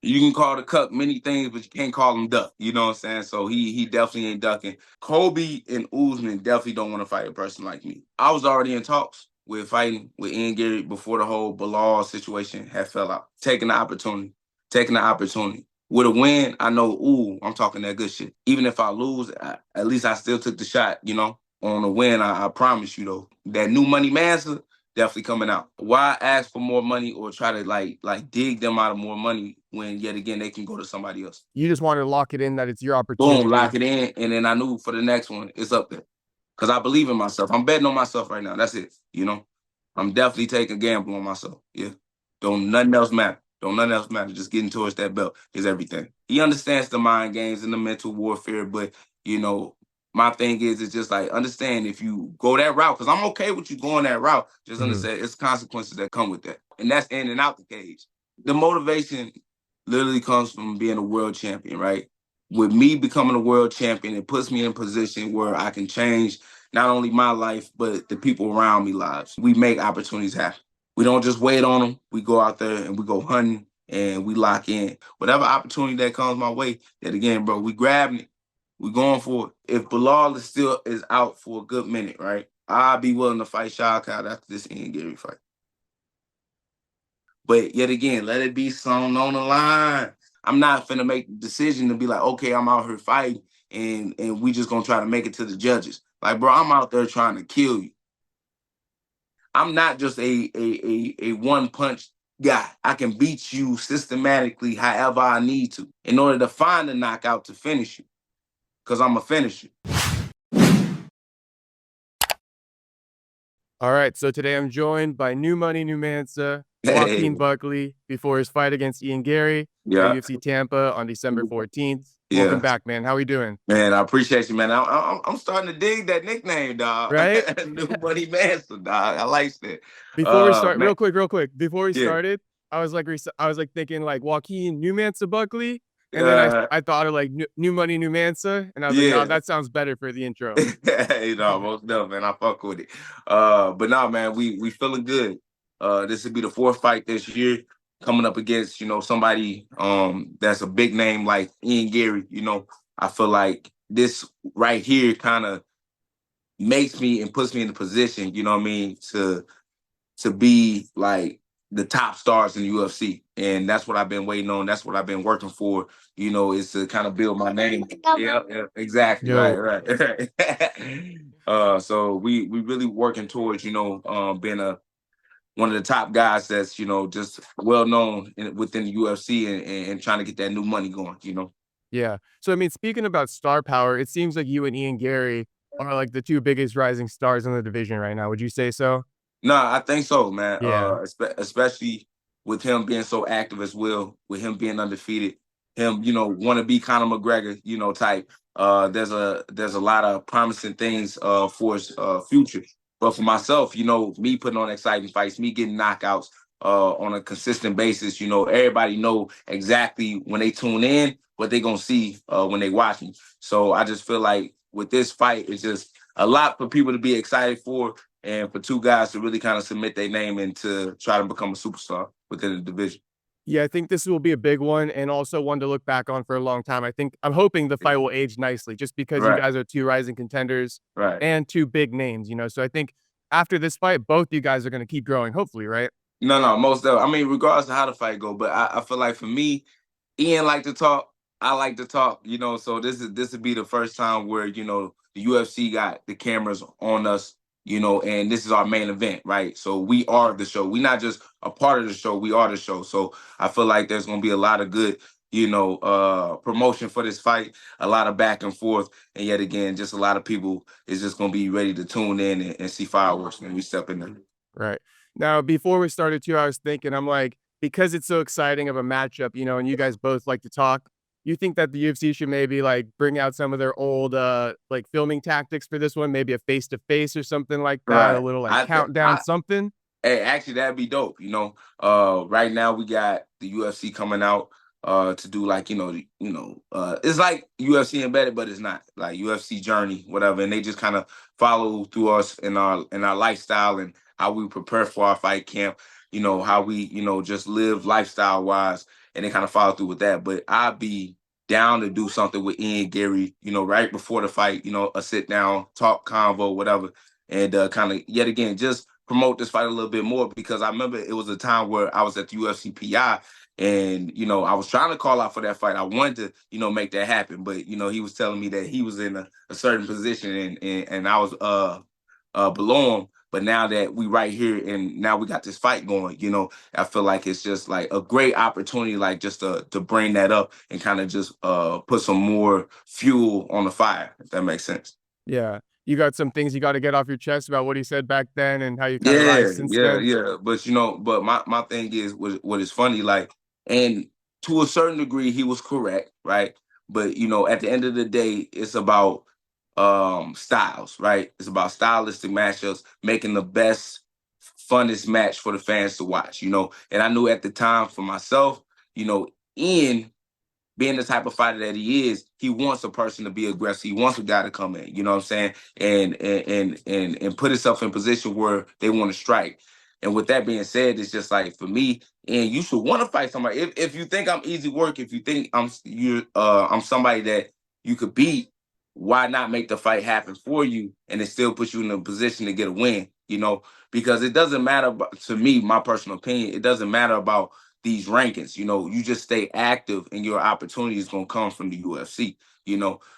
You can call the Cup many things, but you can't call him Duck. You know what I'm saying? So he definitely ain't ducking. Colby and Usman definitely don't want to fight a person like me. I was already in talks with fighting with Ian Garry before the whole Belal situation had fell out. Taking the opportunity. With a win, I know, I'm talking that good shit. Even if I lose, at least I still took the shot, on a win. I promise you, though. That new money Mansa, definitely coming out. Why ask for more money or try to like dig them out of more money when yet again they can go to somebody else? You just wanted to lock it in that it's your Boom, opportunity. lock it in, and then I knew for the next one it's up there because I believe in myself. I'm betting on myself right now. That's it. I'm definitely taking a gamble on myself. Yeah, don't nothing else matter. Don't nothing else matter. Just getting towards that belt is everything. He understands the mind games and the mental warfare, but you know my thing is, it's just like understand if you go that route, because I'm okay with you going that route. Just understand it's consequences that come with that, and that's in and out the cage. The motivation literally comes from being a world champion, right? With me becoming a world champion, it puts me in a position where I can change not only my life, but the people around me lives. We make opportunities happen. We don't just wait on them. We go out there and we go hunting and we lock in. Whatever opportunity that comes my way, that again, bro, we grabbing it. We going for it. If Belal is out for a good minute, right? I'll be willing to fight Shavkat after this Ian Garry fight. But yet again, let it be sown on the line. I'm not finna make the decision to be like, okay, I'm out here fighting and we just gonna try to make it to the judges. Like, bro, I'm out there trying to kill you. I'm not just a one punch guy. I can beat you systematically however I need to in order to find a knockout to finish you. Cause I'm a finisher. All right, so today I'm joined by new money, new Mansa, Joaquin Buckley, before his fight against Ian Garry at UFC Tampa on December 14th. Welcome back, man. How are you doing? Man, I appreciate you, man. I'm starting to dig that nickname, dog. Right? New Money Mansa, dog. I like that. Before we start, Man, real quick, before we yeah. started, I was like thinking like Joaquin, new Mansa Buckley, and then Uh, I thought of like new money, new Mansa, and I was like, no, yeah. that sounds better for the intro. Most definitely, man. I fuck with it. But nah, man, we feeling good. This would be the fourth fight this year, coming up against, somebody that's a big name like Ian Garry. I feel like this right here kind of makes me and puts me in the position, you know what I mean, to be like the top stars in the UFC. And that's what I've been waiting on. That's what I've been working for, is to kind of build my name. Yeah, exactly. Yo. Right. So we really working towards, being one of the top guys that's, just well known within the UFC and trying to get that new money going. Yeah. So I mean, speaking about star power, it seems like you and Ian Garry are like the two biggest rising stars in the division right now. Would you say so? No, I think so, man. Yeah. Especially with him being so active as well, with him being undefeated, him, want to be Conor McGregor, type. There's a lot of promising things for his future. But for myself, me putting on exciting fights, me getting knockouts on a consistent basis, everybody know exactly when they tune in what they gonna see when they watch me. So I just feel like with this fight, it's just a lot for people to be excited for and for two guys to really kind of submit their name and to try to become a superstar within the division. Yeah, I think this will be a big one and also one to look back on for a long time. I'm hoping the fight will age nicely just because you Right, guys are two rising contenders right. and two big names. So I think after this fight, both you guys are going to keep growing, hopefully, right? No, most definitely. I mean, regardless of how the fight go, but I feel like for me, Ian like to talk. I like to talk. So this would be the first time where the UFC got the cameras on us. And this is our main event, right? So we are the show. We're not just a part of the show. We are the show. So I feel like there's gonna be a lot of good, promotion for this fight. A lot of back and forth, and yet again, just a lot of people is just gonna be ready to tune in and see fireworks when we step in there. Right. Now, before we started too, I was thinking, I'm like, because it's so exciting of a matchup, and you guys both like to talk, you think that the UFC should maybe like bring out some of their old like filming tactics for this one, maybe a face to face or something like that, a Right. little like I think countdown, something? Hey, actually, that'd be dope. Right now we got the UFC coming out to do like it's like UFC embedded, but it's not like UFC journey, whatever. And they just kind of follow through us in our lifestyle and how we prepare for our fight camp. How we just live lifestyle wise. and they kind of follow through with that. But I'd be down to do something with Ian Garry, right before the fight, a sit down, talk convo, whatever, and kind of yet again just promote this fight a little bit more, because I remember it was a time where I was at the UFC PI. And, I was trying to call out for that fight. I wanted to, make that happen. But, he was telling me that he was in a certain position, and I was below him. But now that we right here and now we got this fight going, I feel like it's just like a great opportunity, like just to bring that up and kind of just put some more fuel on the fire, if that makes sense. Yeah. You got some things you got to get off your chest about what he said back then and how you kind of Yeah, rise since yeah, then. yeah. But but my thing is what is funny, like, and to a certain degree, he was correct, right? But at the end of the day, it's about styles, right? It's about stylistic matchups, making the best, funnest match for the fans to watch, And I knew at the time for myself, Ian, being the type of fighter that he is, he wants a person to be aggressive. He wants a guy to come in, you know what I'm saying, and put himself in position where they want to strike. And with that being said, it's just like, for me, and you should want to fight somebody. If you think I'm easy work, if you think I'm somebody that you could beat, why not make the fight happen for you and it still puts you in a position to get a win? Because it doesn't matter to me, my personal opinion. It doesn't matter about these rankings. You just stay active and your opportunity is going to come from the UFC.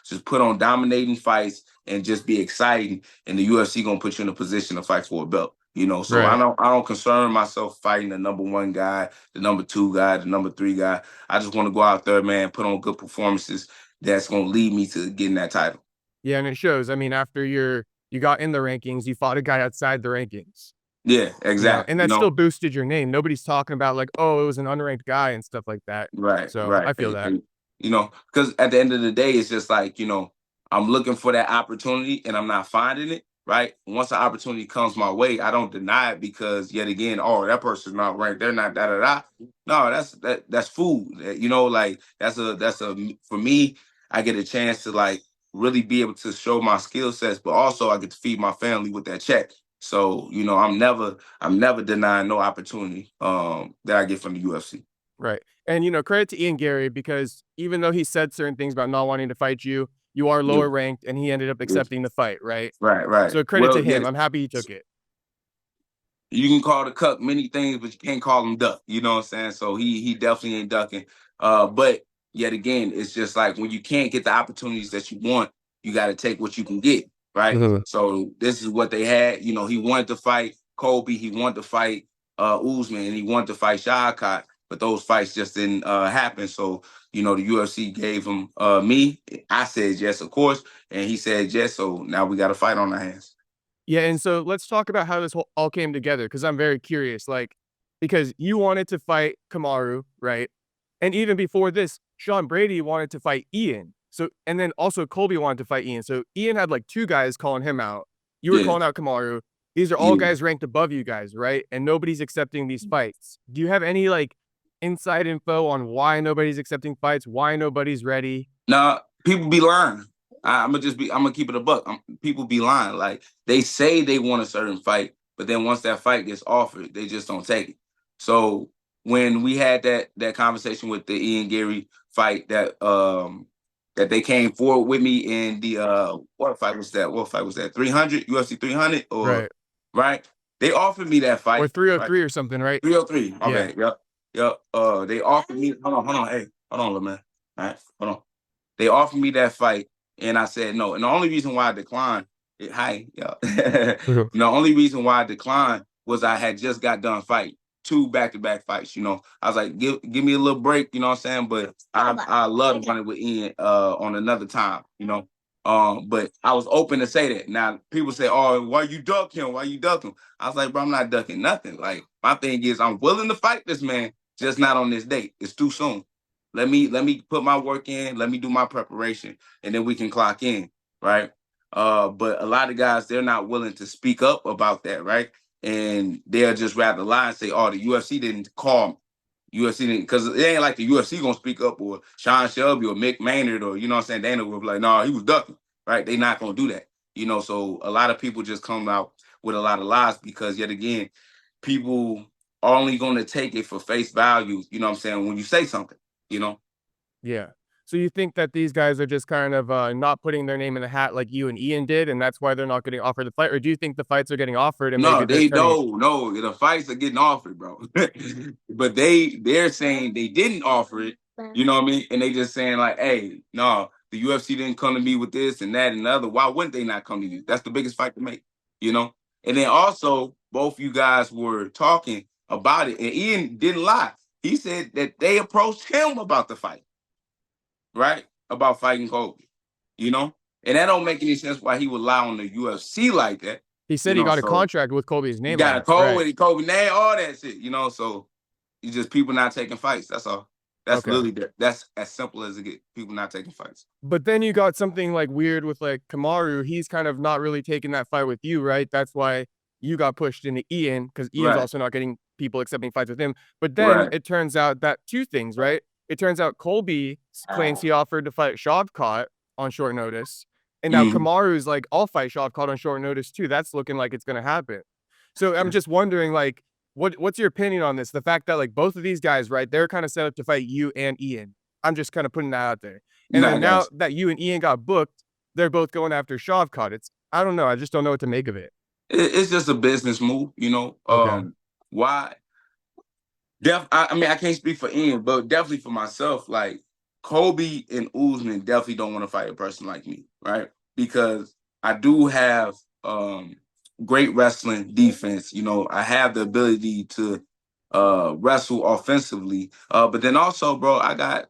Just put on dominating fights and just be exciting, and the UFC going to put you in a position to fight for a belt. So Right. I don't concern myself fighting the number one guy, the number two guy, the number three guy. I just want to go out there, man, put on good performances that's going to lead me to getting that title. Yeah, and it shows. I mean, after you got in the rankings, you fought a guy outside the rankings. Yeah, exactly. And that still boosted your name. Nobody's talking about like, "Oh, it was an unranked guy," and stuff like that. Right, So, right. I feel that. Because at the end of the day, it's just like, I'm looking for that opportunity and I'm not finding it, right? Once the opportunity comes my way, I don't deny it because, yet again, oh, that person's not ranked. They're not da da da. No, that's food. Like that's a for me, I get a chance to like really be able to show my skill sets, but also I get to feed my family with that check. So, I'm never denying no opportunity that I get from the UFC. Right. And, credit to Ian Garry because even though he said certain things about not wanting to fight you, you are Yeah, lower ranked and he ended up yeah. accepting the fight, right? Right, right. So credit to Well, yeah, him. I'm happy he took it. you can call the cuck many things, but you can't call him duck. You know what I'm saying? So he definitely ain't ducking. But yet again, it's just like when you can't get the opportunities that you want, you got to take what you can get, right? Mhm. So this is what they had. He wanted to fight Colby, he wanted to fight Usman, and he wanted to fight Shavkat, but those fights just didn't happen. So the UFC gave him me. I said yes, of course, and he said yes. So now we got a fight on our hands. Yeah, and so let's talk about how this all came together because I'm very curious. Like, because you wanted to fight Kamaru, right? And even before this, Sean Brady wanted to fight Ian. So, and then also Colby wanted to fight Ian. So Ian had like two guys calling him out. You were Yeah, calling out Kamaru. These are all yeah. guys ranked above you guys, right? And nobody's accepting these fights. Do you have any like inside info on why nobody's accepting fights? Why nobody's ready? Now, people be lying. I'm gonna keep it a buck. People be lying. Like they say they want a certain fight, but then once that fight gets offered, they just don't take it. So when we had that conversation with the Ian Garry fight, that they came forward with me in the what fight was that? What fight was that? 300 UFC 300 or Right. right? They offered me that Or fight, right? 303 or something, right? 303. My Yeah. bad. Yep. Yep. They offered me. Hold on. Hey, hold on, little man. All right, hold on. They offered me that fight, and I said no. And the only reason why I declined, hi, yeah. Mhm. The only reason why I declined was I had just got done fighting two back-to-back fights. I was like, give me a little break, you know what I'm saying? But I love running with Ian on another time, But I was open to say that. Now people say, "Oh, why you duck him? Why you duck him?" I was like, "Bro, I'm not ducking nothing. Like my thing is, I'm willing to fight this man, just not on this date. It's too soon. Let me put my work in. Let me do my preparation, and then we can clock in, right?" But a lot of guys, they're not willing to speak up about that, right? And they'll just rather lie and say, "Oh, the UFC didn't call me. UFC didn't," because it ain't like the UFC gonna speak up or Sean Shelby or Mick Maynard or what I'm saying. Dana will be like, "No, he was ducking," right? They not gonna do that, So a lot of people just come out with a lot of lies because yet again, people are only going to take it for face value, you know what I'm saying, when you say something, you know? Yeah. So you think that these guys are just kind of not putting their name in the hat like you and Ian did, and that's why they're not getting offered the fight? Or do you think the fights are getting offered and No, maybe they're they turning it? no, the fights are getting offered, bro. But they're saying they didn't offer it, you know what I mean? And they just saying like, hey, no, the UFC didn't come to me with this and that and the other. Why wouldn't they not come to you? That's the biggest fight to make, you know? And then also, both you guys were talking about it, and Ian didn't lie. He said that they approached him about the fight, right? About fighting Colby, you know? And that don't make any sense why he would lie on the UFC like that, He you said he know? got a So contract with Colby's you name on got a it, code right? with it, Kobe name, all that shit, you know. So you just people not taking fights. That's all. That's Okay. literally that. That's as simple as it gets. People not taking fights. But then you got something like weird with like Kamaru. He's kind of not really taking that fight with you, right? That's why you got pushed into Ian because Ian's Right. also not getting people accepting fights with him. But then Right. it turns out that two things, right? It turns out Colby claims he offered to fight Shavkat on short notice. And now Mhm. Kamaru's like, I'll fight Shavkat on short notice too. That's looking like it's gonna happen. So I'm just wondering, like, what's your opinion on this? The fact that like both of these guys, right, they're kind of set up to fight you and Ian. I'm just kind of putting that out there. And I then got now that you and Ian got booked, they're both going after Shavkat. It's I don't know. I just don't know what to make of it. It's just a business move, you know. Okay. Why? I mean, I can't speak for Ian, but definitely for myself. Like Kobe and Usman definitely don't want to fight a person like me, right? Because I do have great wrestling defense. You know, I have the ability to wrestle offensively. But then also, bro, I got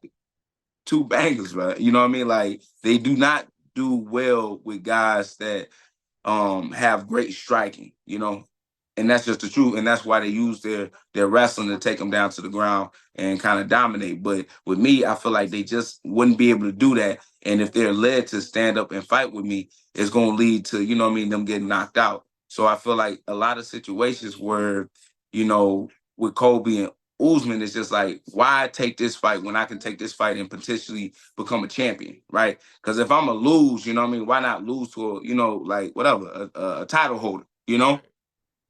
two bangers, right? You know what I mean? Like they do not do well with guys that have great striking, you know, and that's just the truth, and that's why they use their wrestling to take them down to the ground and kind of dominate. But with me, I feel like they just wouldn't be able to do that, and if they're led to stand up and fight with me, it's going to lead to, you know what I mean, them getting knocked out. So I feel like a lot of situations where, you know, with Kobe and Usman, it's just like, why take this fight when I can take this fight and potentially become a champion, right? Because if I'm a lose, you know what I mean, why not lose to a, you know, like whatever, a title holder, you know?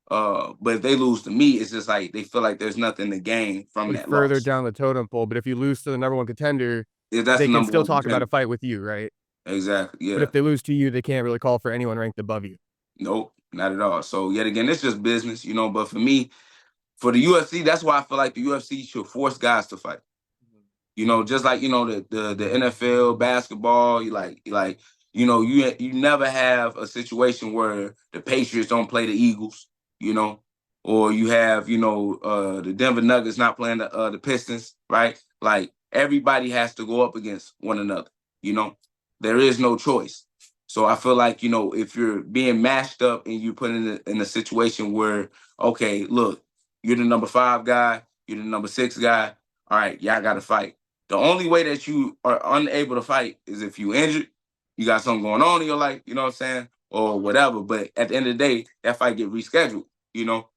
But if they lose to me, it's just like they feel like there's nothing to gain from Like that further loss. down the totem pole. But if you lose to the number one contender, If that's they the can number still one talk about contender. a fight with you, right? Exactly. But Yeah. if they lose to you, they can't really call for anyone ranked above you. Nope. Not at all. So yet again, it's just business, you know. But for me, for the UFC, that's why I feel like the UFC should force guys to fight. You know, just like, you know, the NFL basketball, you know, you never have a situation where the Patriots don't play the Eagles, you know, or you have, you know, the Denver Nuggets not playing the Pistons, right? Like everybody has to go up against one another, you know. There is no choice. So I feel like, you know, if you're being matched up and you put in a situation where, okay, look, you're the number 5 guy, you're the number 6 guy, all right, y'all got to fight. The only way that you are unable to fight is if you injured, you got something going on in your life, you know what I'm saying, or whatever. But at the end of the day, that fight get rescheduled, you know,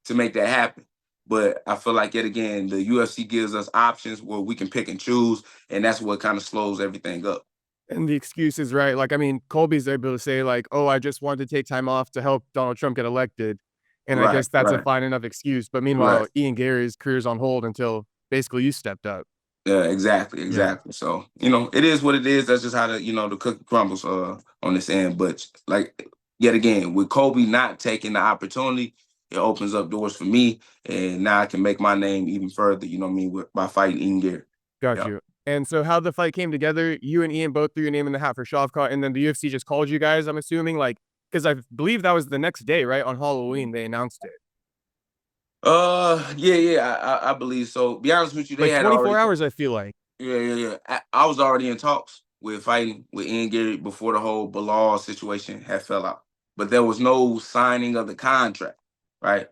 to make that happen. But I feel like yet again, the UFC gives us options where we can pick and choose, and that's what kind of slows everything up. And the excuse is right. Like, I mean, Colby's able to say, like, oh, I just wanted to take time off to help Donald Trump get elected. And I Right, guess that's a right, fine enough excuse. But right. meanwhile, Ian Gary's career's on hold until basically you stepped up. Yeah, exactly, Yeah. exactly. So, you know, it is what it is. That's just how the, you know, the cookie crumbles on this end. But like yet again, with Kobe not taking the opportunity, it opens up doors for me. And now I can make my name even further, you know what I mean, by fighting Ian Garry. Got Yeah. you. And so how the fight came together, you and Ian both threw your name in the hat for Shavkat, and then the UFC just called you guys, I'm assuming, like, because I believe that was the next day, right? On Halloween, they announced it. Yeah, I believe so. Be honest with you, they Like had 24 already hours, I feel like. yeah. I was already in talks with fighting with Ian Garry before the whole Belal situation had fell out. But there was no signing of the contract, right?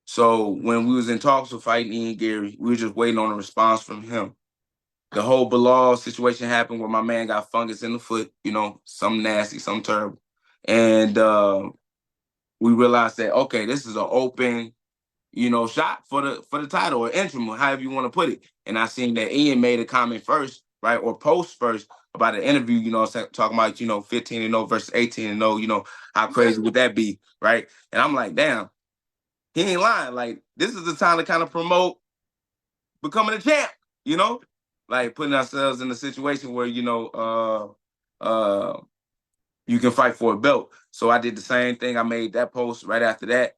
So when we was in talks with fighting Ian Garry, we were just waiting on a response from him. The whole Bilal situation happened where my man got fungus in the foot, you know, some nasty, some terrible. And we realized that, okay, this is an open, you know, shot for the title or interim or however you want to put it. And I seen that Ian made a comment first, right, or post first about an interview, you know, talking about, you know, 15-0 versus 18-0, you know, how crazy would that be, right? And I'm like, damn, he ain't lying. Like, this is the time to kind of promote becoming a champ, you know? Like putting ourselves in a situation where, you can fight for a belt. So I did the same thing. I made that post right after that.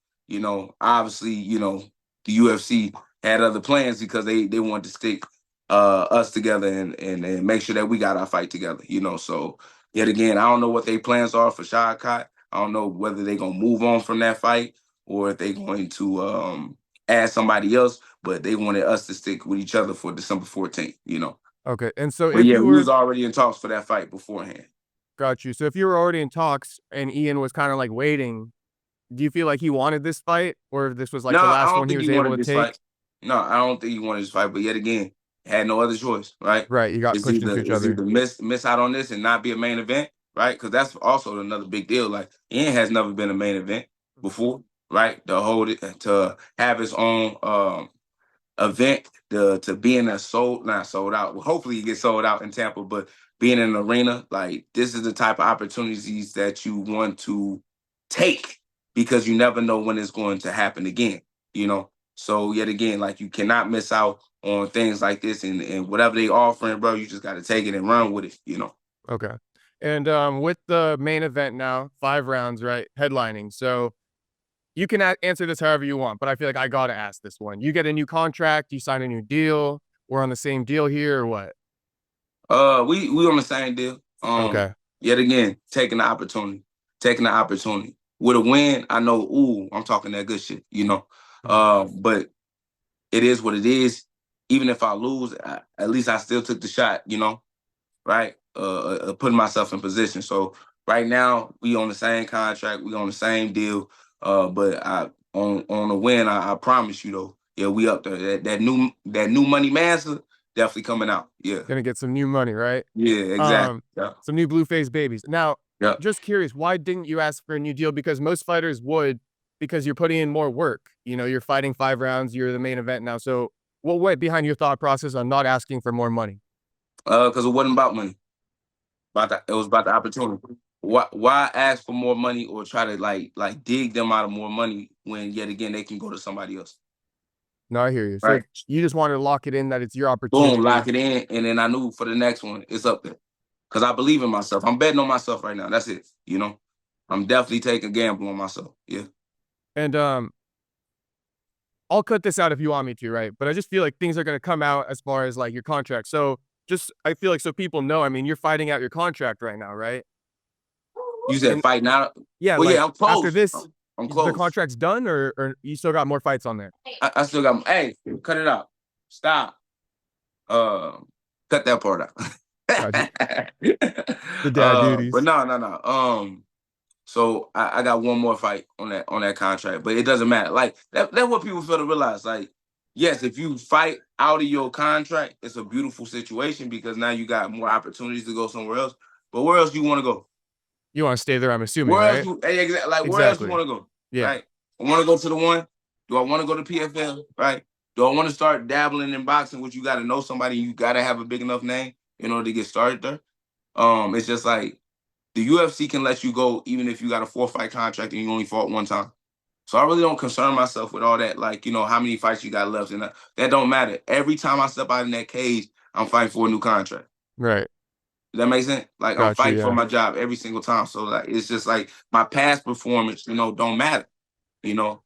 Obviously, the UFC had other plans because they wanted to stick us together and make sure that we got our fight together, So yet again, I don't know what their plans are for Shavkat. I don't know whether they're gonna move on from that fight or if they're going to add somebody else, but they wanted us to stick with each other for December 14th. Okay. And so But if yeah, you we was were, already in talks for that fight beforehand. got you. So if you were already in talks and Ian was kind of like waiting, do you feel like he wanted this fight, or if this was like No, the I last don't one he think he was able wanted to this take? fight. No, I don't think he wanted this fight. But yet again, had no other choice, right? Right. You got It's pushed either into each it's other. either miss out on this and not be a main event, right? Because that's also another big deal. Like Ian has never been a main event before, right? To hold it, to have his own event, to being not sold out. Well, hopefully he gets sold out in Tampa, but being in an arena, like this is the type of opportunities that you want to take because you never know when it's going to happen again. So yet again, like you cannot miss out on things like this and whatever they offering, bro, you just gotta take it and run with it. Okay. And with the main event now, 5 rounds, right? Headlining. So you can answer this however you want, but I feel like I gotta ask this one. You get a new contract, you sign a new deal. We're on the same deal here, or what? We on the same deal. Okay. Yet again, taking the opportunity. Taking the opportunity. With a win, I know, I'm talking that good shit. But it is what it is. Even if I lose, at least I still took the shot, right? Putting myself in position. So right now, we on the same contract, we on the same deal. But on the win, I promise you though, yeah, we up there. That new money Mansa definitely coming out. Yeah. Gonna get some new money, right? Yeah, exactly. Yeah. Some new blue face babies. Now, Yeah. just curious, why didn't you ask for a new deal? Because most fighters would, because you're putting in more work. You're fighting 5 rounds, you're the main event now. So what went behind your thought process on not asking for more money? Because it wasn't about money. It was about the opportunity. Why ask for more money or try to like dig them out of more money when yet again they can go to somebody else? No, I hear you. So Right. you just wanted to lock it in that it's your Boom, opportunity. lock it in, and then I knew for the next one it's up there. Because I believe in myself. I'm betting on myself right now. That's it. I'm definitely taking a gamble on myself. Yeah. And I'll cut this out if you want me to, right? But I just feel like things are gonna come out as far as like your contract. So just I feel like so people know, I mean, you're fighting out your contract right now, right? You said And fight now. yeah, Well, like yeah, I'm after close. this, I'm the close. contract's done, or you still got more fights on there? I still got. Hey, cut it out. Stop. Cut that part out. Gotcha. The dad But duties. no. So I got one more fight on that contract, but it doesn't matter. Like that's what people fail to realize. Like, yes, if you fight out of your contract, it's a beautiful situation because now you got more opportunities to go somewhere else. But where else you want to go? You want to stay there, I'm assuming, Where else right? you like where else you Exactly. want to go? Yeah, Right? I want to go to the one. Do I want to go to PFL? Right? Do I want to start dabbling in boxing, which you got to know somebody, you got to have a big enough name in order to get started there. It's just like the UFC can let you go even if you got a 4-fight contract and you only fought one time. So I really don't concern myself with all that, like, how many fights you got left. And that don't matter. Every time I step out in that cage, I'm fighting for a new contract. right. Does that make sense? Like I'm Got you. fighting for Yeah. my job every single time. So like it's just like my past performance, don't matter.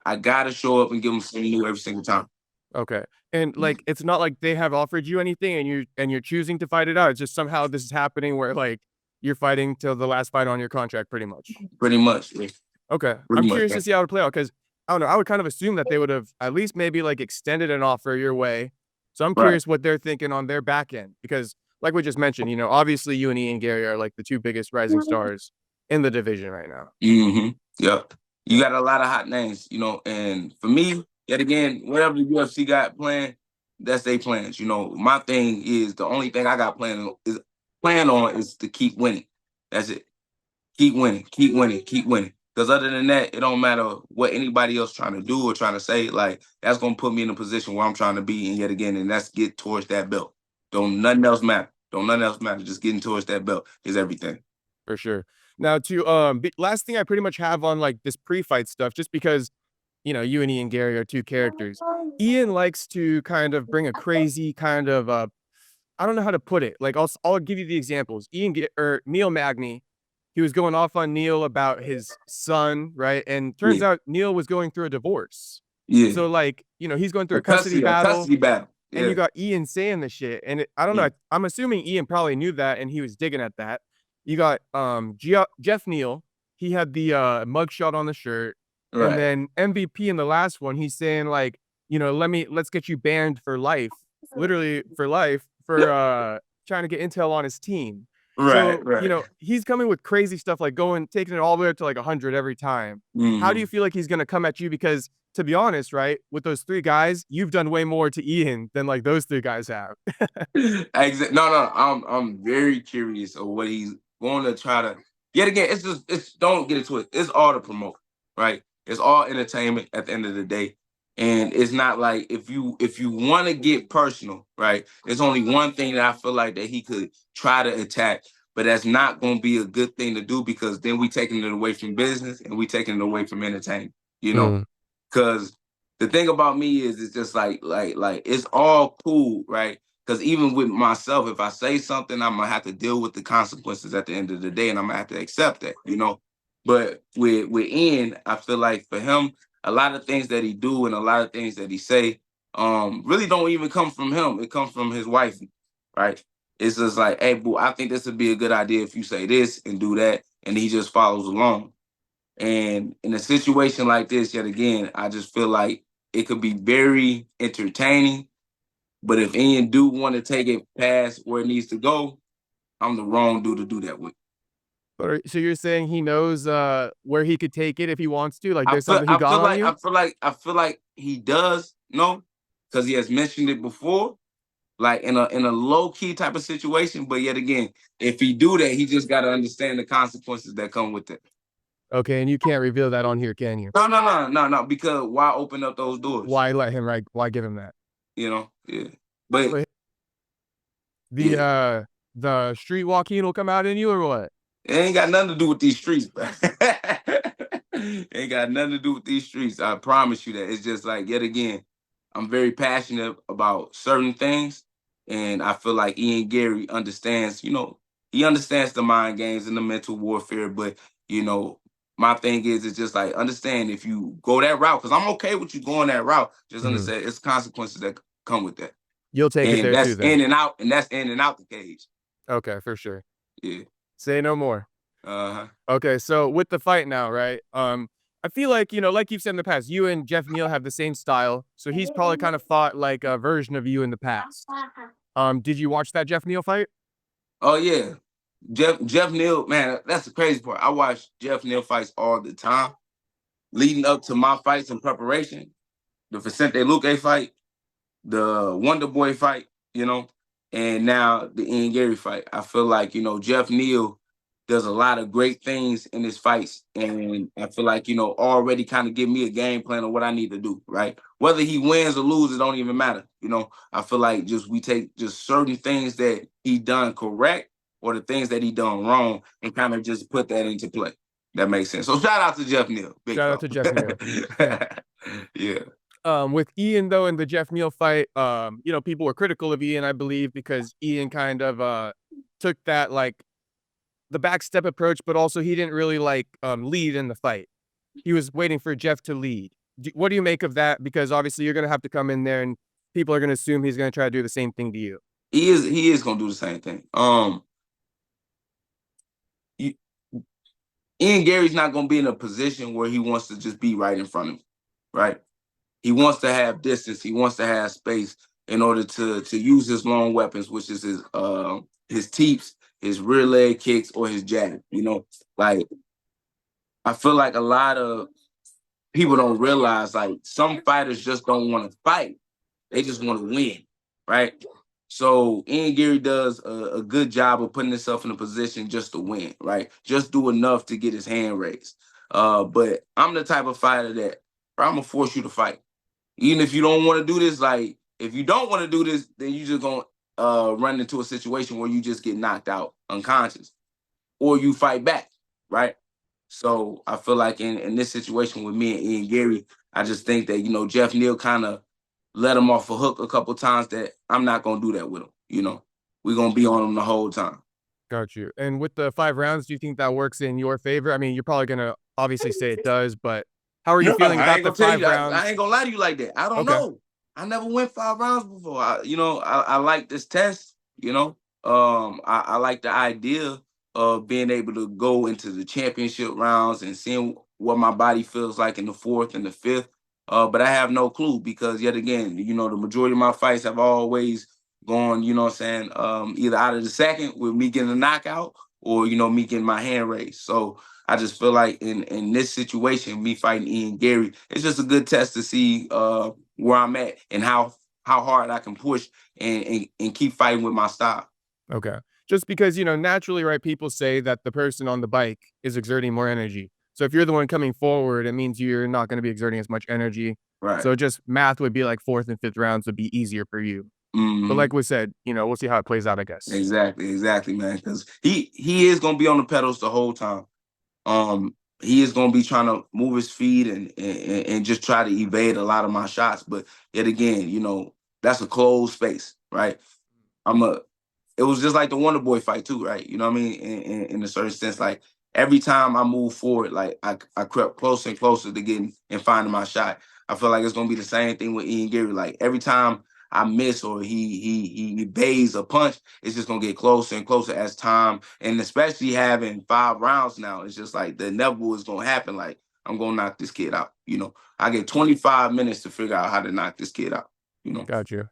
I gotta show up and give them something new every single time. Okay. And like, it's not like they have offered you anything, and you're choosing to fight it out. It's just somehow this is happening where like you're fighting till the last fight on your contract, pretty much. Pretty much. Yeah. Okay. I'm Pretty much. curious to see how it play out because I don't know. I would kind of assume that they would have at least maybe like extended an offer your way. So I'm Right. curious what they're thinking on their back end because, like we just mentioned, obviously you and Ian Garry are like the two biggest rising stars in the division right now. Mm-hmm. Yep. You got a lot of hot names, and for me, yet again, whatever the UFC got planned, that's their plans. My thing is the only thing I got plan on is to keep winning. That's it. Keep winning, keep winning, keep winning. Because other than that, it don't matter what anybody else trying to do or trying to say. Like that's gonna put me in a position where I'm trying to be, and yet again, and that's get towards that belt. Don't nothing else matter. Don't nothing else matter. Just getting towards that belt is everything. For sure. Now to last thing I pretty much have on like this pre-fight stuff, just because you know, you and Ian Garry are two characters. Ian likes to kind of bring a crazy kind of, I don't know how to put it. Like, I'll give you the examples. Or Neil Magny, he was going off on Neil about his son, right? And turns Yeah, out Neil was going through a divorce. yeah. So, like, you know, he's going through A a custody custody, a battle, custody battle. and Yeah, you got Ian saying the shit. And I don't yeah. know. I'm assuming Ian probably knew that, and he was digging at that. You got Jeff Neal. He had the mugshot on the shirt, and Right. then MVP in the last one, he's saying like, you know, let's get you banned for life, literally for life, for trying to get intel on his team. Right, So, you right. know, he's coming with crazy stuff like taking it all the way up to like 100 every time. How do you Hmm. feel like he's gonna come at you? Because to be honest, right, with those three guys, you've done way more to Ian than like those three guys have. No, no. I'm very curious of what he's going to try to. Yet again, it's don't get into it. It's all to promote, right? It's all entertainment at the end of the day. And it's not like if you want to get personal, right? There's only one thing that I feel like that he could try to attack, but that's not going to be a good thing to do because then we taking it away from business and we taking it away from entertainment, you know? Mm, Because the thing about me is it's just like it's all cool, right? Because even with myself, if I say something, I'm gonna have to deal with the consequences at the end of the day, and I'm gonna have to accept that, you know. But with Ian, I feel like for him, a lot of things that he do and a lot of things that he say, really don't even come from him. It comes from his wife, right? It's just like, hey, boo, I think this would be a good idea if you say this and do that, and he just follows along. And in a situation like this, yet again, I just feel like it could be very entertaining. But if Ian do want to take it past where it needs to go, I'm the wrong dude to do that with. so you're saying he knows where he could take it if he wants to? Like I there's feel something he I got feel on like you? I feel like he does know because he has mentioned it before, like in a low key type of situation. But yet again, if he do that, he just got to understand the consequences that come with it. Okay, and you can't reveal that on here, can you? No, no, no, no, no. Because why open up those doors? Why let him right? Why give him that? You know, yeah. But But yeah, the street Joaquin will come out in you or what? it ain't got nothing to do with these streets, bro. Ain't got nothing to do with these streets. I promise you that. It's just like, yet again, I'm very passionate about certain things. And I feel like Ian Garry understands, he understands the mind games and the mental warfare. But, my thing is, it's just like, understand if you go that route, because I'm okay with you going that route, just Mhm. understand it's consequences that come with that. You'll take it And there too that's then. in and out, and that's in and out the cage. Okay, for sure. Yeah. Say no more. Uh-huh. Okay, so with the fight now, right? I feel like, you know, like you've said in the past, you and Jeff Neal have the same style. So he's probably kind of fought like a version of you in the past. Did you watch that Jeff Neal fight? Oh yeah. Jeff Neal, man, that's the crazy part. I watch Jeff Neal fights all the time. Leading up to my fights in preparation, the Vicente Luque fight, the Wonder Boy fight, and now the Ian Garry fight. I feel like, Jeff Neal does a lot of great things in his fights. And I feel like, already kind of give me a game plan of what I need to do, right? Whether he wins or loses, it don't even matter. I feel like we take just certain things that he done correct or the things that he done wrong and kind of just put that into play. That makes sense. So shout out to Jeff Neal, big Shout out fella. to Jeff Neal. Yeah. Yeah. With Ian though in the Jeff Neal fight, you know, people were critical of Ian, I believe, because Ian kind of took that like the backstep approach, but also he didn't really like lead in the fight. He was waiting for Jeff to lead. What do you make of that? Because obviously you're gonna have to come in there and people are gonna assume he's gonna try to do the same thing to you. He is gonna do the same thing. You, Ian Gary's not gonna be in a position where he wants to just be right in front of him, right? He wants to have distance. He wants to have space in order to use his long weapons, which is his teeps, his rear leg kicks, or his jab. Like I feel like a lot of people don't realize like some fighters just don't want to fight. They just want to win, right? So Ian Garry does a good job of putting himself in a position just to win, right? Just do enough to get his hand raised. But I'm the type of fighter that I'm gonna force you to fight. Even if you don't want to do this, like if you don't want to do this, then you just gonna run into a situation where you just get knocked out unconscious, or you fight back, right? So I feel like in this situation with me and Ian Garry, I just think that, Jeff Neal kind of let him off a hook a couple times that I'm not going to do that with him. We're going to be on him the whole time. Got you. And with the 5 rounds, do you think that works in your favor? I mean, you're probably gonna obviously say it does, but how are you No, feeling I about ain't the gonna tell 5 you. I rounds? ain't gonna lie to you like that. I don't Okay. know. I never went 5 rounds before. I like this test. I like the idea of being able to go into the championship rounds and seeing what my body feels like in the fourth and the fifth. But I have no clue because yet again, the majority of my fights have always gone, what I'm saying, either out of the second with me getting a knockout or, me getting my hand raised. So I just feel like in this situation, me fighting Ian Garry, it's just a good test to see where I'm at and how hard I can push and keep fighting with my style. Okay. Just because, naturally, right, people say that the person on the bike is exerting more energy. So if you're the one coming forward, it means you're not gonna be exerting as much energy. Right. So just math would be like 4th and 5th rounds would be easier for you. But Hmm. like we said, we'll see how it plays out, I guess. Exactly, man. Because he is gonna be on the pedals the whole time. He is gonna be trying to move his feet and just try to evade a lot of my shots. But yet again, that's a closed space, right? I'm a it was just like the Wonder Boy fight too, right? You know what I mean? In a certain sense, like every time I move forward, like I crept closer and closer to getting and finding my shot. I feel like it's gonna be the same thing with Ian Garry. Like every time I miss or he evades a punch, it's just gonna get closer and closer as time. And especially having 5 rounds now, it's just like the inevitable is gonna happen. Like I'm gonna knock this kid out. I get 25 minutes to figure out how to knock this kid out. You know. Got you.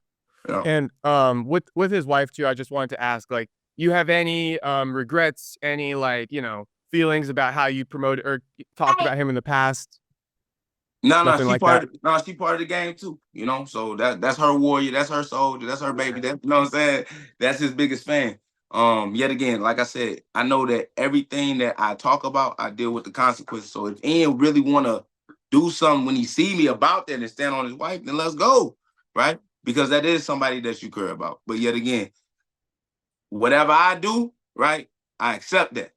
Yeah. And, with his wife too, I just wanted to ask, like, you have any, regrets, any, like, feelings about how you promoted or talked about him in the past? No, no, Nothing like that? she part of the game too, So that's her warrior, that's her soldier, that's her baby. That you know what I'm saying? That's his biggest fan. Yet again, like I said, I know that everything that I talk about, I deal with the consequences. So if Ian really wanna do something when he see me about that and stand on his wife, then let's go, right? Because that is somebody that you care about. But yet again, whatever I do, right, I accept that.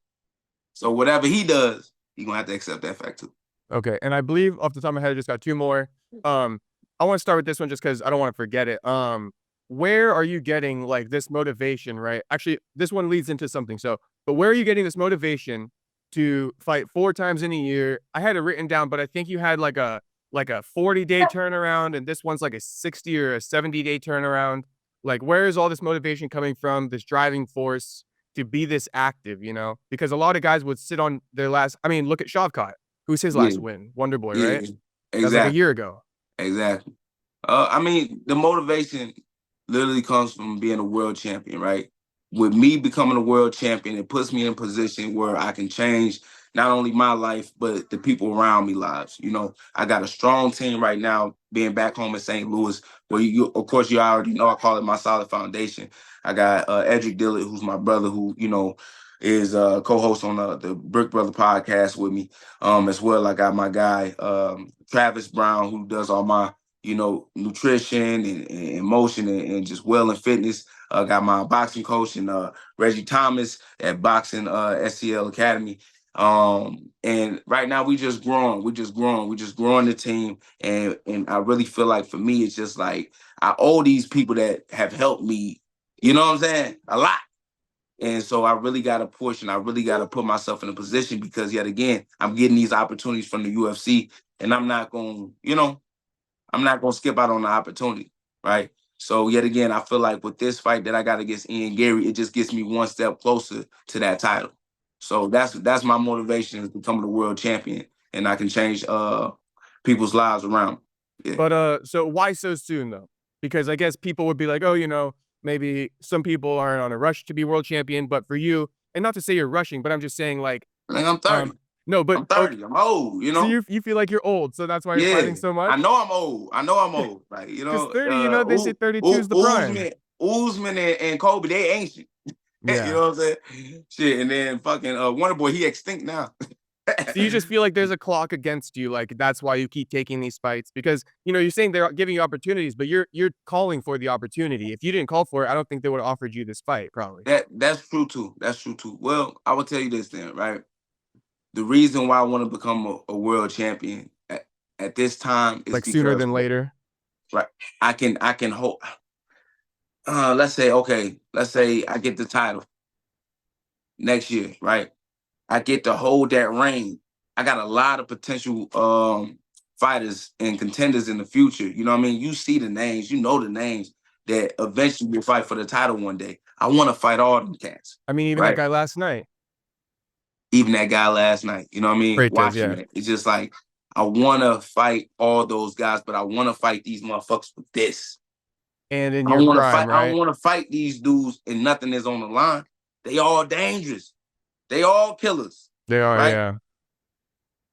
So whatever he does, he gonna have to accept that fact too. Okay, and I believe off the top of my head, I just got 2 more. Um, I wanna start with this one just because I don't wanna forget it. Where are you getting, like, this motivation, right? Actually, this one leads into something, but where are you getting this motivation to fight 4 times in a year? I had it written down, but I think you had, like a 40-day turnaround, and this one's like a 60 or a 70-day turnaround. Like, where is all this motivation coming from, this driving force to be this active, Because a lot of guys would sit on their last I mean, look at Shavkat. Who's his Yeah, last win? Wonder Boy, right? yeah, That was like a exactly. year ago. Exactly. I mean, the motivation literally comes from being a world champion, right? With me becoming a world champion, it puts me in a position where I can change not only my life, but the people around me lives. I got a strong team right now being back home in St. Louis, where of course, you already know I call it my solid foundation. I got Edric Dillard, who's my brother, who, is co-host on the Brick Brother podcast with me. As well, I got my guy, Travis Brown, who does all my, nutrition and motion and just well and fitness. Got my boxing coach and Reggie Thomas at Boxing SCL Academy. And right now we just growing. We just growing the team. And I really feel like for me, it's just like I owe these people that have helped me, you know what I'm saying? A lot. And so I really got to push and I really got to put myself in a position because yet again, I'm getting these opportunities from the UFC and I'm not going, I'm not going to skip out on the opportunity, right? So yet again, I feel like with this fight that I got against Ian Garry, it just gets me one step closer to that title. So that's my motivation is becoming a world champion and I can change people's lives around me. Yeah. But, so why so soon, though? Because I guess people would be like, "Oh, maybe some people aren't on a rush to be world champion," but for you and not to say you're rushing, but I'm just saying, like, I think I'm 30. no, but I'm ok 30. I'm old, so you feel like you're old, so that's why you're Yeah, fighting so I much? know I'm old. I know I'm old. Like, 'Cause 30, they say 32 is the prime. Usman and Kobe, they ancient. You Yeah. know what I'm saying? Shit, and then fucking Wonder Boy, he extinct now. So you just feel like there's a clock against you, like, that's why you keep taking these fights because, you're saying they're giving you opportunities, but you're calling for the opportunity. If you didn't call for it, I don't think they would've offered you this fight, probably. That's true too. That's true too. Well, I will tell you this then, right? The reason why I want to become a world champion at this time, it's like sooner because than later. right, I can hold. Let's say I get the title next year, right? I get to hold that reign. I got a lot of potential fighters and contenders in the future. You know what I mean? You see the names, you know the names that eventually will fight for the title one day. I want to fight all them cats, I mean, even that right? guy last night. Even that guy last night, you know what I mean? Freitas, Watching yeah. it, it's just like I want to fight all those guys, but I want to fight these motherfuckers with this. And in I your want to prime, fight. I right? don't want to fight these dudes and nothing is on the line. They all dangerous. They all killers, They are, right? yeah.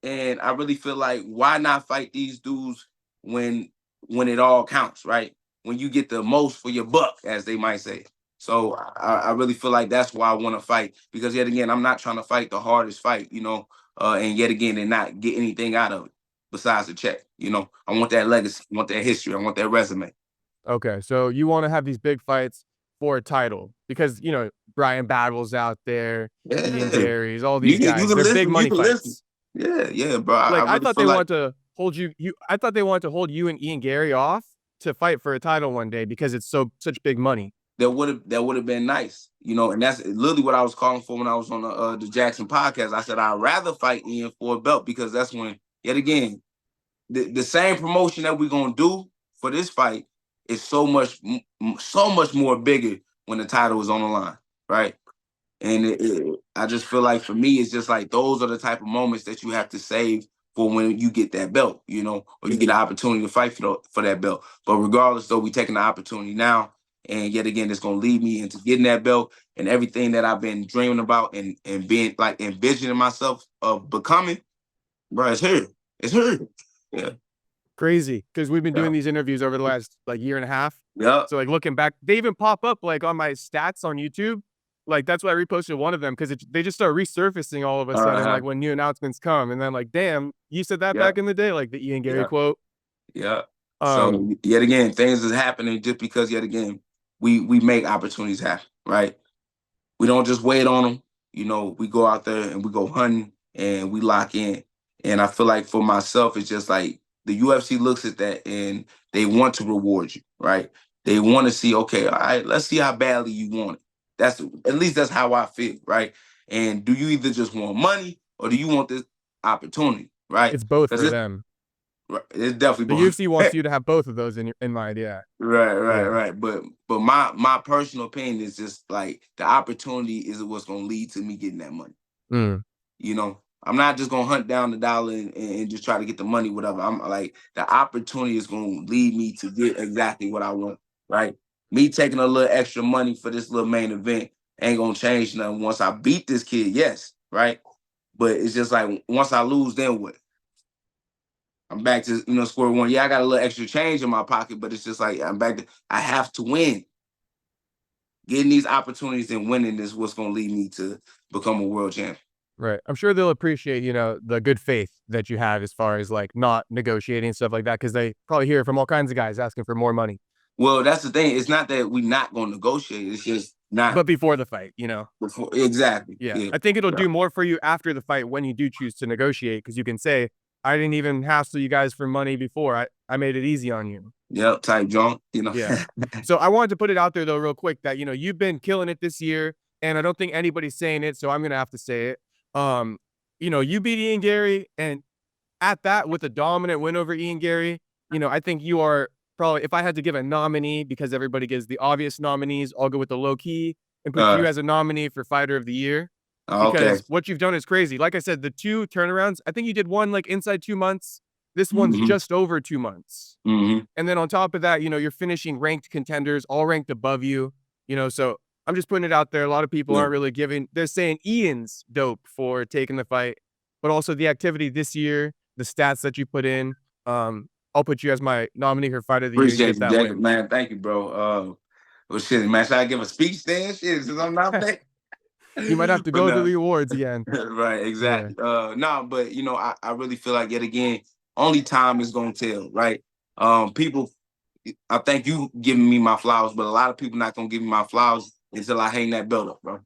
And I really feel like why not fight these dudes when it all counts, right? When you get the most for your buck, as they might say. So I really feel like that's why I want to fight, because yet again, I'm not trying to fight the hardest fight, and yet again, and not get anything out of it besides the check. I want that legacy, I want that history, I want that resume. Okay, so you wanna have these big fights for a title because, Brian Battle's out there, Ian Yeah, Garry's, all you these can you guys, can they're big listen, you money can listen. fights. Yeah, bro. I Like, I really thought feel they like wanted to hold I thought they wanted to hold you and Ian Garry off to fight for a title one day because it's such big money. that would have been nice, and that's literally what I was calling for when I was on the Jackson podcast. I said I'd rather fight Ian for a belt, because that's when, yet again, the same promotion that we're gonna do for this fight is so much more bigger when the title is on the line, right? And I just feel like for me, it's just like those are the type of moments that you have to save for when you get that belt, or you get the opportunity to fight for that belt. But regardless, though, we taking the opportunity now, and yet again, it's gonna lead me into getting that belt and everything that I've been dreaming about and being like envisioning myself of becoming. Bro, it's here. It's here. Yeah. Crazy, because we've been Yeah. doing these interviews over the last, like, year and a half. Yeah. So, like, looking back, they even pop up, like, on my stats on YouTube. Like, that's why I reposted one of them because they just start resurfacing all of a sudden, Uh-huh. like, when new announcements come, and then, like, "Damn, you said that Yeah. back in the day," like the Ian Garry Yeah. quote. Yeah. Um, So yet again, things is happening just because yet again we make opportunities happen, right? We don't just wait on them. We go out there and we go hunting and we lock in. And I feel like for myself, it's just like the UFC looks at that and they want to reward you, right? They want to see, okay, all right, let's see how badly you want it. At least that's how I feel, right? And do you either just want money or do you want this opportunity, right? it's both Because for them. it's definitely The both. UFC wants you to have both of those in mind, yeah. Yeah. Right. But my personal opinion is just like the opportunity is what's gonna lead to me getting that money. Mm. I'm not just gonna hunt down the dollar and just try to get the money, whatever. I'm like the opportunity is gonna lead me to get exactly what I want. Right. Me taking a little extra money for this little main event ain't gonna change nothing once I beat this kid, yes, right? But it's just like once I lose, then what? I'm back to square one. Yeah, I got a little extra change in my pocket, but it's just like I'm back to I have to win. Getting these opportunities and winning is what's going to lead me to become a world champion. Right. I'm sure they'll appreciate, the good faith that you have as far as, like, not negotiating and stuff like that, because they probably hear it from all kinds of guys asking for more money. Well, that's the thing. It's not that we're not going to negotiate. It's just not But before the fight. before. Exactly. Yeah. Yeah. I think it'll Yeah. do more for you after the fight when you do choose to negotiate, because you can say, "I didn't even hassle you guys for money before. I made it easy on you." Yep. Type junk. Yeah. So I wanted to put it out there though real quick that, you've been killing it this year, and I don't think anybody's saying it, so I'm gonna have to say it. Um, you beat Ian Garry, and at that, with a dominant win over Ian Garry, I think you are probably, if I had to give a nominee, because everybody gives the obvious nominees, I'll go with the low key and put you as a nominee for fighter of the year, Okay. because what you've done is crazy. Like I said, the 2 turnarounds, I think you did one, like, inside 2 months. This one's hmm just over 2 months. hmm And then on top of that, you're finishing ranked contenders, all ranked above you, so I'm just putting it out there. A lot of people Yeah. aren't really they're saying Ian's dope for taking the fight, but also the activity this year, the stats that you put in. I'll put you as my nominee for fight of the year. You Appreciate get you, that Jacob. win. Man, thank you, bro. Well, shit, man. Should I give a speech then? Shit, since I'm not back. You might have to But go to no. the awards again. Right, Yeah. exactly. No, but I really feel like yet again, only time is gonna tell, right? People, I think you giving me my flowers, but a lot of people not gonna give me my flowers until I hang that belt up, bro.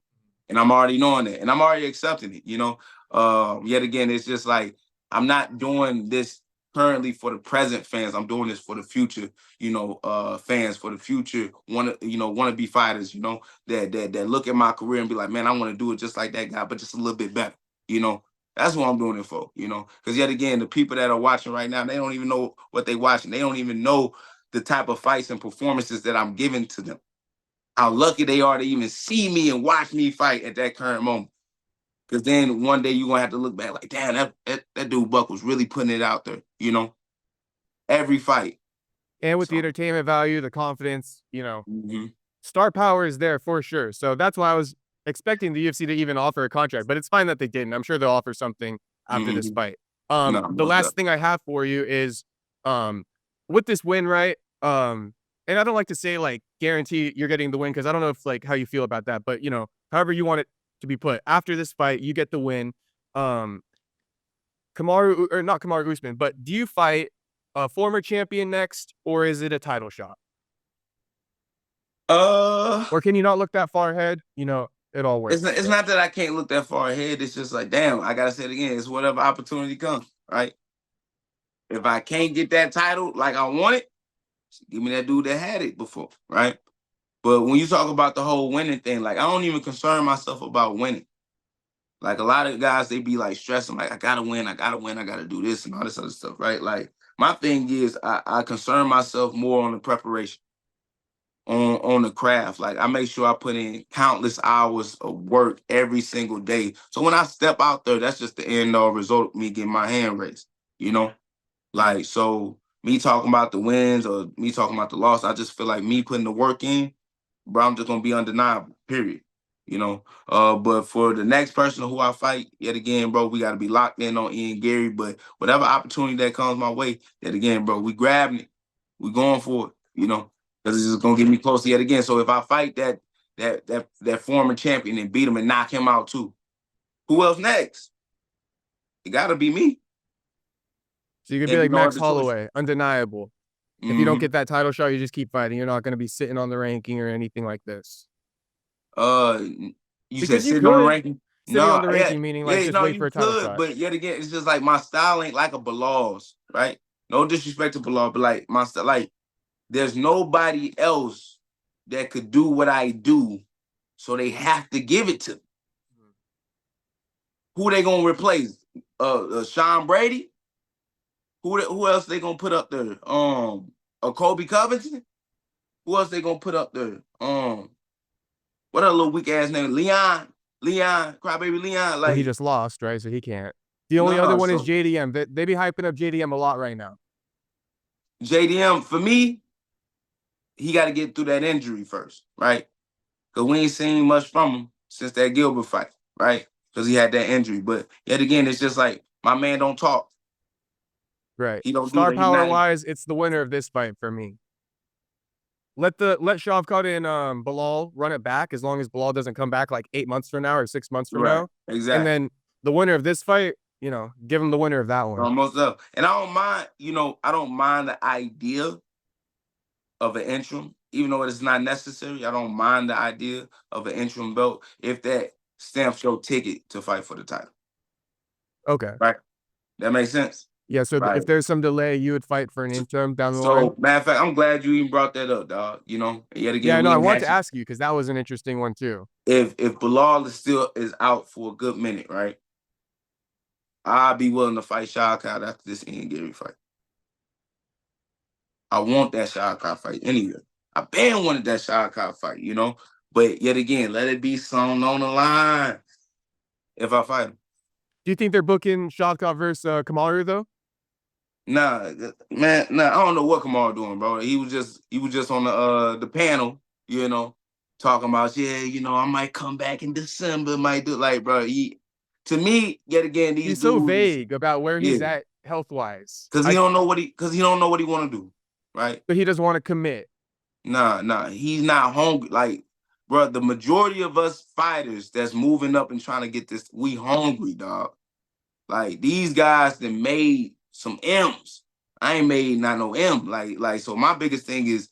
And I'm already knowing it, and I'm already accepting it. Yet again, it's just like I'm not doing this currently for the present fans. I'm doing this for the future, fans, for the future want to be fighters, that look at my career and be like, man, I want to do it just like that guy, but just a little bit better. That's what I'm doing it for. Because yet again, the people that are watching right now, they don't even know what they're watching. They don't even know the type of fights and performances that I'm giving to them. How lucky they are to even see me and watch me fight at that current moment. Because then one day you're going to have to look back like, damn, that dude Buck was really putting it out there, every fight. And with the entertainment value, the confidence, Mm-hmm. star power is there for sure. So that's why I was expecting the UFC to even offer a contract, but it's fine that they didn't. I'm sure they'll offer something after this fight. The last thing I have for you is, with this win, right? And I don't like to say like guarantee you're getting the win because I don't know if like how you feel about that, but however you want it to be put. After this fight, you get the win. Kamaru, or not Kamaru Usman, but do you fight a former champion next, or is it a title shot? Or can you not look that far ahead? It all works. It's not that I can't look that far ahead. It's just like, damn, I gotta say it again. It's whatever opportunity comes, right? If I can't get that title like I want it, give me that dude that had it before, right? But when you talk about the whole winning thing, like I don't even concern myself about winning. Like a lot of guys, they be like stressing, like I gotta win, I gotta do this and all this other stuff, right? Like my thing is, I concern myself more on the preparation, on the craft. Like I make sure I put in countless hours of work every single day. So when I step out there, that's just the end result of me getting my hand raised, Like, so me talking about the wins or me talking about the loss, I just feel like me putting the work in, bro, I'm just gonna be undeniable, period. But for the next person who I fight, yet again, bro, we gotta be locked in on Ian Garry. But whatever opportunity that comes my way, yet again, bro, we grabbing it, we going for it, because it's just gonna get me closer yet again. So if I fight that former champion and beat him and knock him out too, who else next? It gotta be me. So you could be like Max Holloway, undeniable. If you don't get that title shot, you just keep fighting. You're not going to be sitting on the ranking or anything like this. You because said sitting on the ranking? Sitting on the ranking, meaning like just wait for a title shot. But yet again, it's just like my style ain't like a Belal's, right? No disrespect to Belal, but like my style, like there's nobody else that could do what I do, so they have to give it to me. Who they gonna replace? Sean Brady? Who else they gonna put up there? Colby Covington? Who else they gonna put up there? What a little weak ass name? Leon, crybaby Leon. Like he just lost, right? So he can't. The only other one is JDM. They be hyping up JDM a lot right now. JDM, for me, he got to get through that injury first, right? Because we ain't seen much from him since that Gilbert fight, right? Because he had that injury. But yet again, it's just like my man don't talk. Right. He don't Star power wise, it's the winner of this fight for me. Let Shavkat and Belal run it back as long as Belal doesn't come back like 8 months from now or 6 months from now. Exactly. And then the winner of this fight, give him the winner of that one. Almost up. And I don't mind, I don't mind the idea of an interim, even though it's not necessary. I don't mind the idea of an interim belt if that stamps your ticket to fight for the title. Okay. Right. That makes sense. Yeah, so if there's some delay, you would fight for an interim down the line. So, matter of fact, I'm glad you even brought that up, dog. Yet again, yeah, no, I want to ask you because that was an interesting one too. If Belal is out for a good minute, right? I'd be willing to fight Shavkat after this Ian Garry fight. I want that Shavkat fight anyway. I've been wanted that Shavkat fight, But yet again, let it be something on the line if I fight him. Do you think they're booking Shavkat versus Kamaru though? Nah, man, I don't know what Kamaru doing, bro. He was just on the panel, talking about, I might come back in December, might do like, bro. To me, yet again, he's so vague about where he's at health wise. Because he don't know what he want to do, right? But he doesn't want to commit. Nah, he's not hungry. Like, bro, the majority of us fighters that's moving up and trying to get this, we hungry, dog. Like these guys that made some M's. I ain't made not no M. Like so my biggest thing is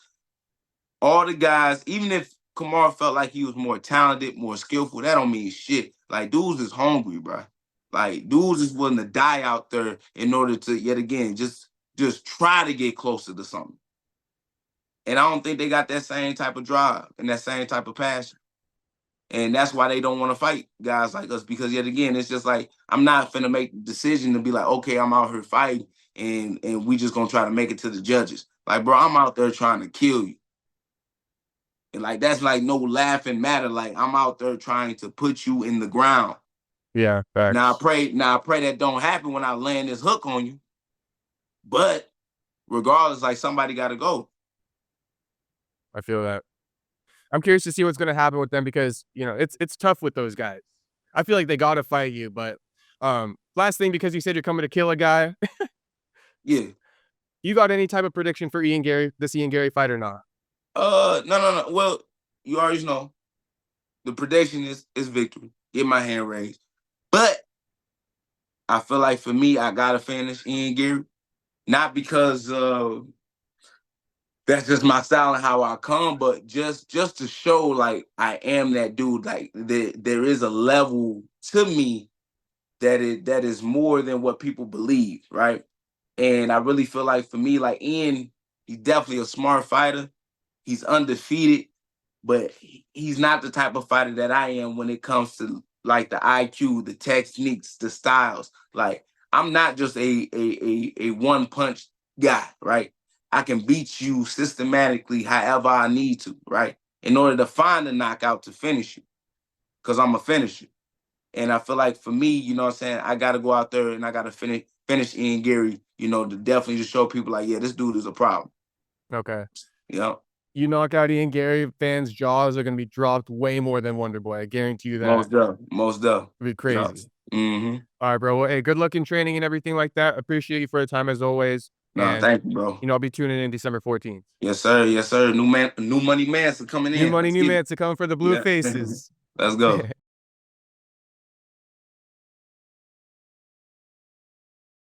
all the guys, even if Kamaru felt like he was more talented, more skillful, that don't mean shit. Like dudes is hungry, bro. Like dudes is willing to die out there in order to yet again just just try to get closer to something. And I don't think they got that same type of drive and that same type of passion. And that's why they don't want to fight guys like us, because yet again, it's just like, I'm not finna make the decision to be like, okay, I'm out here fighting and we just gonna try to make it to the judges. Like, bro, I'm out there trying to kill you. And like, that's like no laughing matter. Like, I'm out there trying to put you in the ground. Yeah, facts. Now I pray that don't happen when I land this hook on you. But regardless, like, somebody gotta go. I feel that. I'm curious to see what's gonna happen with them because, you know, it's tough with those guys. I feel like they gotta fight you, but, last thing, because you said you're coming to kill a guy, Yeah. you got any type of prediction for Ian Garry, this Ian Garry fight or not? No. Well, you already know the prediction is victory. Get my hand raised. But I feel like for me, I gotta finish Ian Garry. Not because that's just my style and how I come, but just to show like I am that dude. Like there is a level to me that is more than what people believe, right? And I really feel like for me, like Ian, he's definitely a smart fighter. He's undefeated, but he's not the type of fighter that I am when it comes to like the IQ, the techniques, the styles. Like, I'm not just a one punch guy, right? I can beat you systematically however I need to, right? In order to find a knockout to finish you, because I'm a finisher. And I feel like for me, you know what I'm saying, I got to go out there and I got to finish Ian Garry, you know, to definitely just show people like, yeah, this dude is a problem. Okay. You know? You knock out Ian Garry, fans' jaws are gonna be dropped way more than Wonder Boy. I guarantee you that. Most definitely. It'd be crazy. Mm-hmm. All right, bro. Well, hey, good luck in training and everything like that. Appreciate you for the time as always. No, thank you, bro. You know, I'll be tuning in December 14th. Yes, sir. Yes, sir. New money Mansa coming in. New Mansa coming for the blue faces. Let's go.